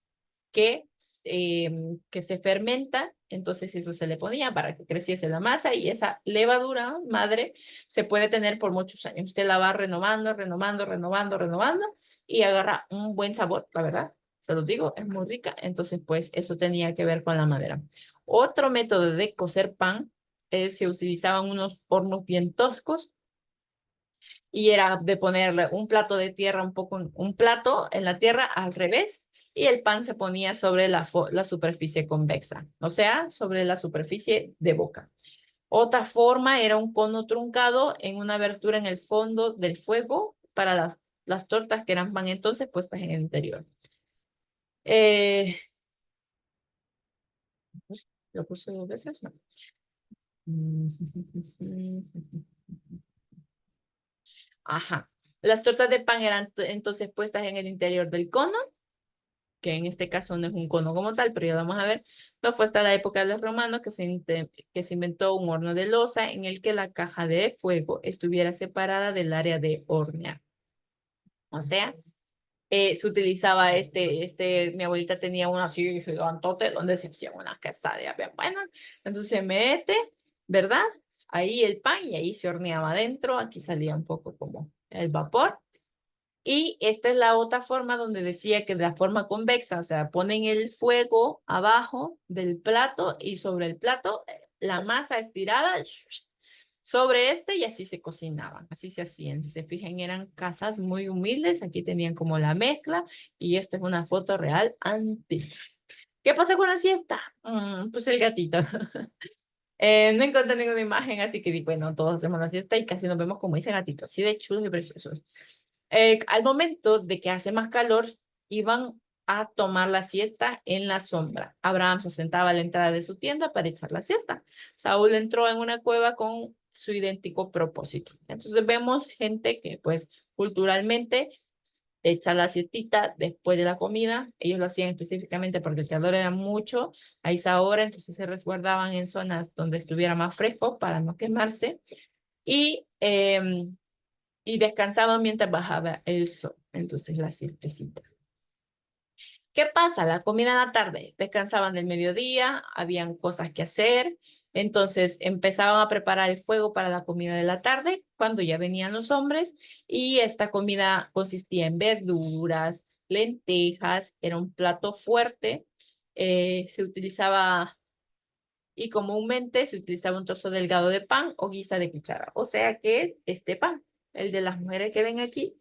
que, que se fermenta. Entonces eso se le ponía para que creciese la masa y esa levadura madre se puede tener por muchos años. Usted la va renovando, renovando, renovando, renovando y agarra un buen sabor, la verdad. se los digo, es muy rica, entonces pues eso tenía que ver con la madera. Otro método de cocer pan es, se utilizaban unos hornos bien toscos y era de ponerle un plato de tierra, un plato en la tierra al revés y el pan se ponía sobre la superficie convexa, o sea, sobre la superficie de boca. Otra forma era un cono truncado en una abertura en el fondo del fuego para las tortas que eran pan entonces puestas en el interior. Eh, ¿Lo puse dos veces? No. Ajá. Las tortas de pan eran entonces puestas en el interior del cono, que en este caso no es un cono como tal, pero ya lo vamos a ver. No fue hasta la época de los romanos que se inventó un horno de loza en el que la caja de fuego estuviera separada del área de hornear. O sea, se utilizaba mi abuelita tenía una así gigantote donde se hacían unas quesadillas bien buenas. Entonces se mete, ¿verdad? Ahí el pan y ahí se horneaba adentro. Aquí salía un poco como el vapor. Y esta es la otra forma donde decía que de la forma convexa, o sea, ponen el fuego abajo del plato y sobre el plato la masa estirada sobre este y así se cocinaban, así se hacían. Si se fijan, eran casas muy humildes, aquí tenían como la mezcla y esta es una foto real antigua. ¿Qué pasa con la siesta? Pues el gatito. No encontré ninguna imagen, así que bueno, todos hacemos la siesta y casi nos vemos como ese gatito, así de chulos y preciosos. Al momento de que hace más calor, iban a tomar la siesta en la sombra. Abraham se sentaba a la entrada de su tienda para echar la siesta. Saúl entró en una cueva con su idéntico propósito. Entonces vemos gente que pues culturalmente echa la siestita después de la comida. Ellos lo hacían específicamente porque el calor era mucho a esa hora, entonces se resguardaban en zonas donde estuviera más fresco para no quemarse. Y y descansaban mientras bajaba el sol. Entonces la siestecita. ¿Qué pasa? La comida en la tarde. Descansaban del mediodía, habían cosas que hacer. Entonces empezaban a preparar el fuego para la comida de la tarde cuando ya venían los hombres y esta comida consistía en verduras, lentejas, era un plato fuerte. Se utilizaba y comúnmente se utilizaba un trozo delgado de pan o guisa de cuchara. O sea que este pan, el de las mujeres que ven aquí,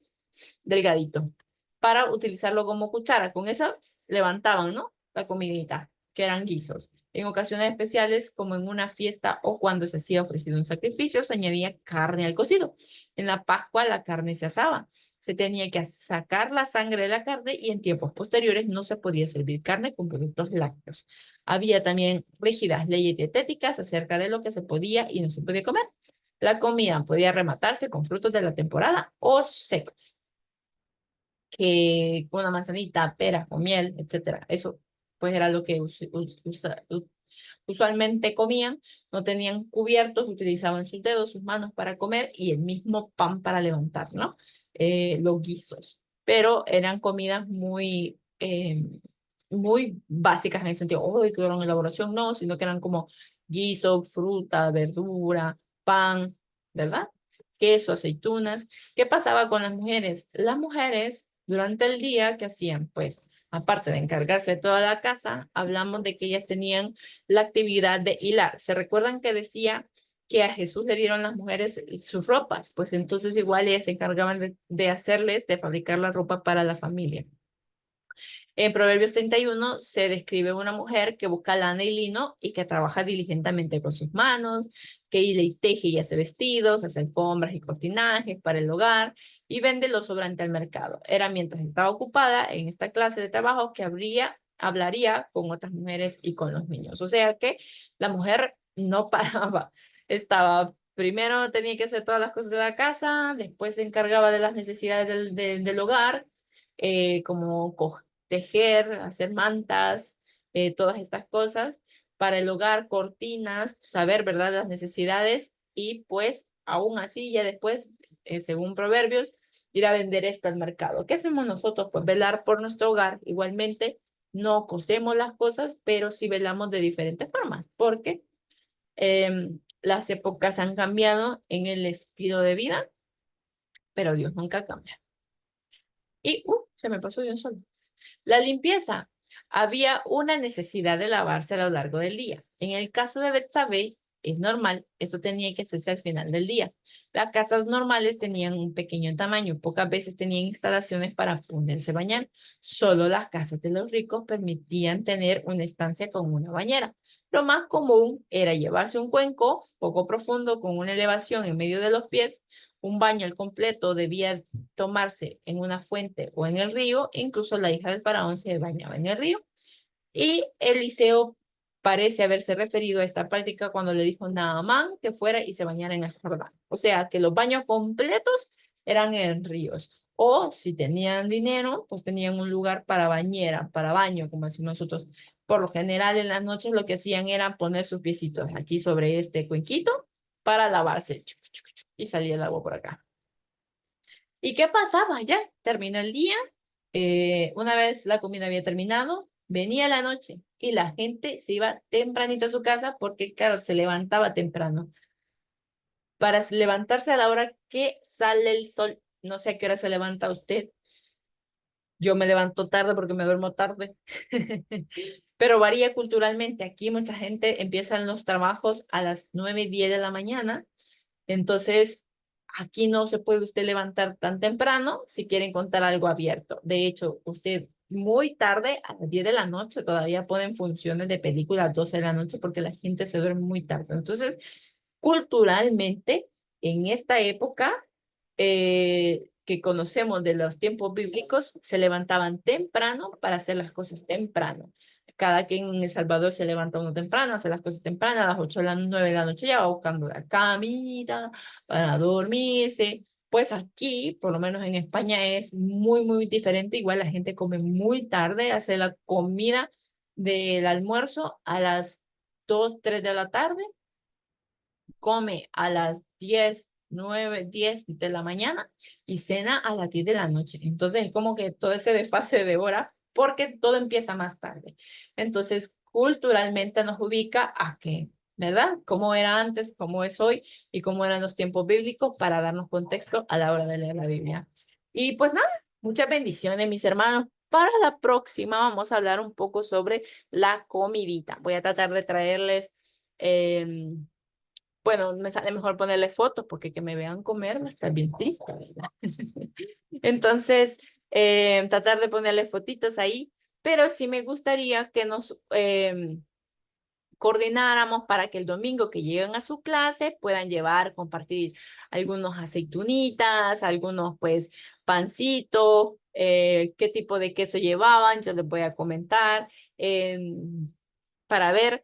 delgadito, para utilizarlo como cuchara. Con eso levantaban, ¿no? La comidita, que eran guisos. En ocasiones especiales, como en una fiesta o cuando se hacía ofrecido un sacrificio, se añadía carne al cocido. En la Pascua la carne se asaba. Se tenía que sacar la sangre de la carne y en tiempos posteriores no se podía servir carne con productos lácteos. Había también rígidas leyes dietéticas acerca de lo que se podía y no se podía comer. La comida podía rematarse con frutos de la temporada o secos que una manzanita, pera con miel, etcétera. Eso pues era lo que usualmente comían. No tenían cubiertos, utilizaban sus dedos, sus manos para comer y el mismo pan para levantar, ¿no? Los guisos. Pero eran comidas muy básicas en el sentido, oh, que eran elaboración, no, sino que eran como guiso, fruta, verdura, pan, ¿verdad? Queso, aceitunas. ¿Qué pasaba con las mujeres? Las mujeres durante el día, ¿qué hacían? Pues, aparte de encargarse de toda la casa, hablamos de que ellas tenían la actividad de hilar. ¿Se recuerdan que decía que a Jesús le dieron las mujeres sus ropas? Pues entonces igual ellas se encargaban de hacerles, de fabricar la ropa para la familia. En Proverbios 31 se describe una mujer que busca lana y lino y que trabaja diligentemente con sus manos, que hila y teje y hace vestidos, hace alfombras y cortinajes para el hogar y vende lo sobrante al mercado. Era mientras estaba ocupada en esta clase de trabajo que hablaría con otras mujeres y con los niños. O sea que la mujer no paraba, estaba... Primero tenía que hacer todas las cosas de la casa, después se encargaba de las necesidades del hogar, como tejer, hacer mantas, todas estas cosas para el hogar, cortinas, saber, ¿verdad?, las necesidades y pues aún así ya después, según Proverbios, ir a vender esto al mercado. ¿Qué hacemos nosotros? Pues velar por nuestro hogar. Igualmente, no cosemos las cosas, pero sí velamos de diferentes formas, porque las épocas han cambiado en el estilo de vida, pero Dios nunca cambia. Y, se me pasó de un solo. La limpieza. Había una necesidad de lavarse a lo largo del día. En el caso de Betsabé, es normal, esto tenía que hacerse al final del día. Las casas normales tenían un pequeño tamaño, pocas veces tenían instalaciones para ponerse a bañar. Solo las casas de los ricos permitían tener una estancia con una bañera. Lo más común era llevarse un cuenco poco profundo con una elevación en medio de los pies. Un baño al completo debía tomarse en una fuente o en el río. Incluso la hija del faraón se bañaba en el río. Y Eliseo parece haberse referido a esta práctica cuando le dijo a Naamán que fuera y se bañara en el Jordán. O sea, que los baños completos eran en ríos. O si tenían dinero, pues tenían un lugar para bañera, para baño, como decimos nosotros. Por lo general, en las noches lo que hacían era poner sus piecitos aquí sobre este cuenquito para lavarse. Y salía el agua por acá. ¿Y qué pasaba? Ya terminó el día. Una vez la comida había terminado, venía la noche y la gente se iba tempranito a su casa porque, claro, se levantaba temprano. Para levantarse a la hora que sale el sol, no sé a qué hora se levanta usted. Yo me levanto tarde porque me duermo tarde. Pero varía culturalmente. Aquí mucha gente empieza los trabajos a las 9:10 de la mañana. Entonces, aquí no se puede usted levantar tan temprano si quiere encontrar algo abierto. De hecho, usted muy tarde, a las 10 de la noche, todavía ponen funciones de películas a las 12 de la noche porque la gente se duerme muy tarde. Entonces, culturalmente, en esta época que conocemos de los tiempos bíblicos, se levantaban temprano para hacer las cosas temprano. Cada quien en El Salvador se levanta uno temprano, hace las cosas temprano, a las 8 de la 9 de la noche ya va buscando la comida para dormirse. Pues aquí, por lo menos en España, es muy, muy diferente. Igual la gente come muy tarde, hace la comida del almuerzo a las 2 3 de la tarde, come a las 10 9 10 de la mañana y cena a las 10 de la noche. Entonces es como que todo ese desfase de hora porque todo empieza más tarde. Entonces, culturalmente nos ubica a que, ¿verdad? Cómo era antes, cómo es hoy y cómo eran los tiempos bíblicos para darnos contexto a la hora de leer la Biblia. Y pues nada, muchas bendiciones, mis hermanos. Para la próxima vamos a hablar un poco sobre la comidita. Voy a tratar de traerles bueno, me sale mejor ponerle fotos porque que me vean comer va a estar bien triste, ¿verdad? Entonces, tratar de ponerle fotitos ahí, pero sí me gustaría que nos coordináramos para que el domingo que lleguen a su clase puedan llevar, compartir algunos aceitunitas, algunos pues pancitos, qué tipo de queso llevaban, yo les voy a comentar para ver.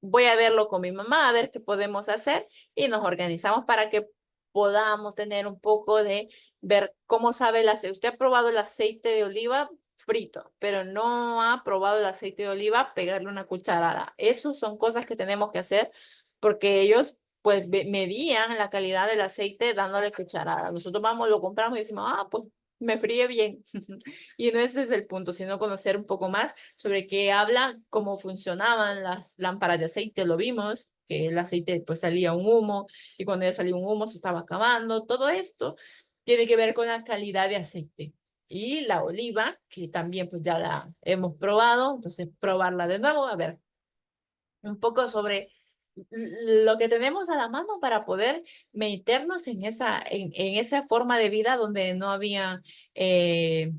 Voy a verlo con mi mamá, a ver qué podemos hacer y nos organizamos para que podamos tener un poco de ver cómo sabe el aceite. Usted ha probado el aceite de oliva frito, pero no ha probado el aceite de oliva, pegarle una cucharada. Esas son cosas que tenemos que hacer porque ellos pues medían la calidad del aceite dándole cucharada. Nosotros vamos, lo compramos y decimos, ah, pues me fríe bien. Y no ese es el punto, sino conocer un poco más sobre qué habla, cómo funcionaban las lámparas de aceite, lo vimos, que el aceite pues salía un humo y cuando ya salía un humo se estaba acabando. Todo esto tiene que ver con la calidad de aceite. Y la oliva, que también pues ya la hemos probado, entonces probarla de nuevo, a ver un poco sobre lo que tenemos a la mano para poder meternos en esa forma de vida donde no había eh,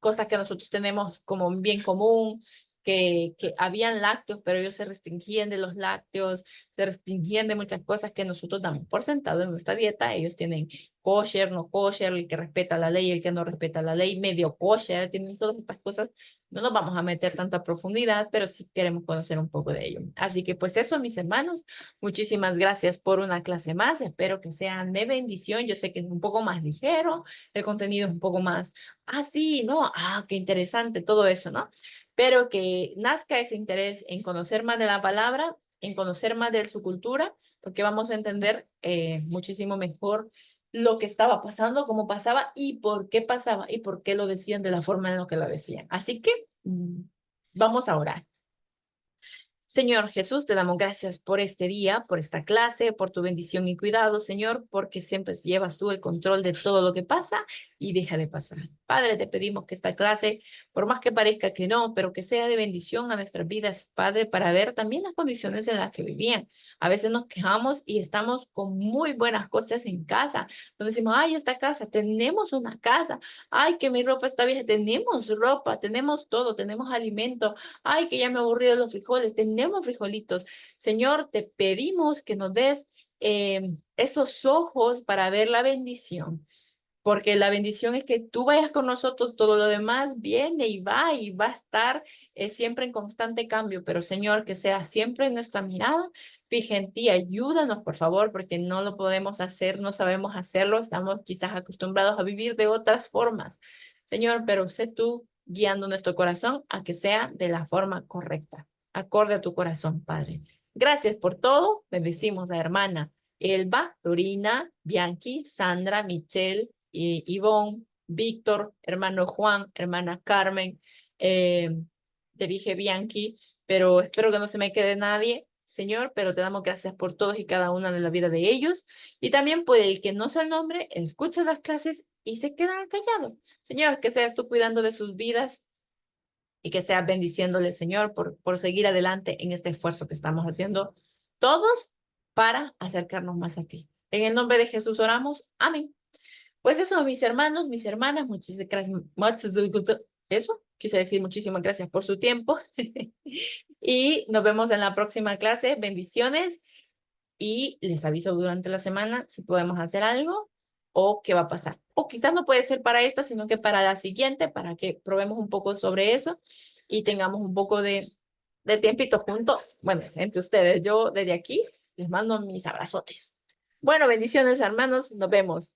cosas que nosotros tenemos como un bien común, que habían lácteos, pero ellos se restringían de los lácteos, se restringían de muchas cosas que nosotros damos por sentado en nuestra dieta. Ellos tienen kosher, no kosher, el que respeta la ley, el que no respeta la ley, medio kosher, tienen todas estas cosas. No nos vamos a meter tanta profundidad, pero sí queremos conocer un poco de ello. Así que pues eso, mis hermanos, muchísimas gracias por una clase más. Espero que sean de bendición. Yo sé que es un poco más ligero, el contenido es un poco más sí, ¿no? Qué interesante todo eso, ¿no? Pero que nazca ese interés en conocer más de la palabra, en conocer más de su cultura, porque vamos a entender muchísimo mejor lo que estaba pasando, cómo pasaba y por qué lo decían de la forma en la que lo decían. Así que vamos a orar. Señor Jesús, te damos gracias por este día, por esta clase, por tu bendición y cuidado, Señor, porque siempre llevas tú el control de todo lo que pasa y deja de pasar. Padre, te pedimos que esta clase, por más que parezca que no, pero que sea de bendición a nuestras vidas, Padre, para ver también las condiciones en las que vivían. A veces nos quejamos y estamos con muy buenas cosas en casa. Entonces decimos, ay, esta casa, tenemos una casa. Ay, que mi ropa está vieja, tenemos ropa, tenemos todo, tenemos alimento. Ay, que ya me aburrí de los frijoles, tenemos frijolitos. Señor, te pedimos que nos des esos ojos para ver la bendición, porque la bendición es que tú vayas con nosotros, todo lo demás viene y va a estar siempre en constante cambio, pero Señor, que sea siempre en nuestra mirada, fija en ti, ayúdanos por favor, porque no lo podemos hacer, no sabemos hacerlo, estamos quizás acostumbrados a vivir de otras formas. Señor, pero sé tú guiando nuestro corazón a que sea de la forma correcta, acorde a tu corazón, Padre. Gracias por todo, bendecimos a hermana Elba, Dorina, Bianchi, Sandra, Michelle, Ivonne, Víctor, hermano Juan, hermana Carmen, eh, te dije Bianchi, pero espero que no se me quede nadie, Señor, pero te damos gracias por todos y cada una de la vida de ellos. Y también por el que no sé el nombre, escucha las clases y se queda callado. Señor, que seas tú cuidando de sus vidas y que seas bendiciéndole, Señor, por seguir adelante en este esfuerzo que estamos haciendo todos para acercarnos más a ti. En el nombre de Jesús oramos. Amén. Pues eso, mis hermanos, mis hermanas, muchísimas gracias. Eso, quise decir muchísimas gracias por su tiempo. Y nos vemos en la próxima clase. Bendiciones. Y les aviso durante la semana si podemos hacer algo o qué va a pasar. O quizás no puede ser para esta, sino que para la siguiente, para que probemos un poco sobre eso y tengamos un poco de tiempito juntos. Bueno, entre ustedes, yo desde aquí les mando mis abrazotes. Bueno, bendiciones, hermanos. Nos vemos.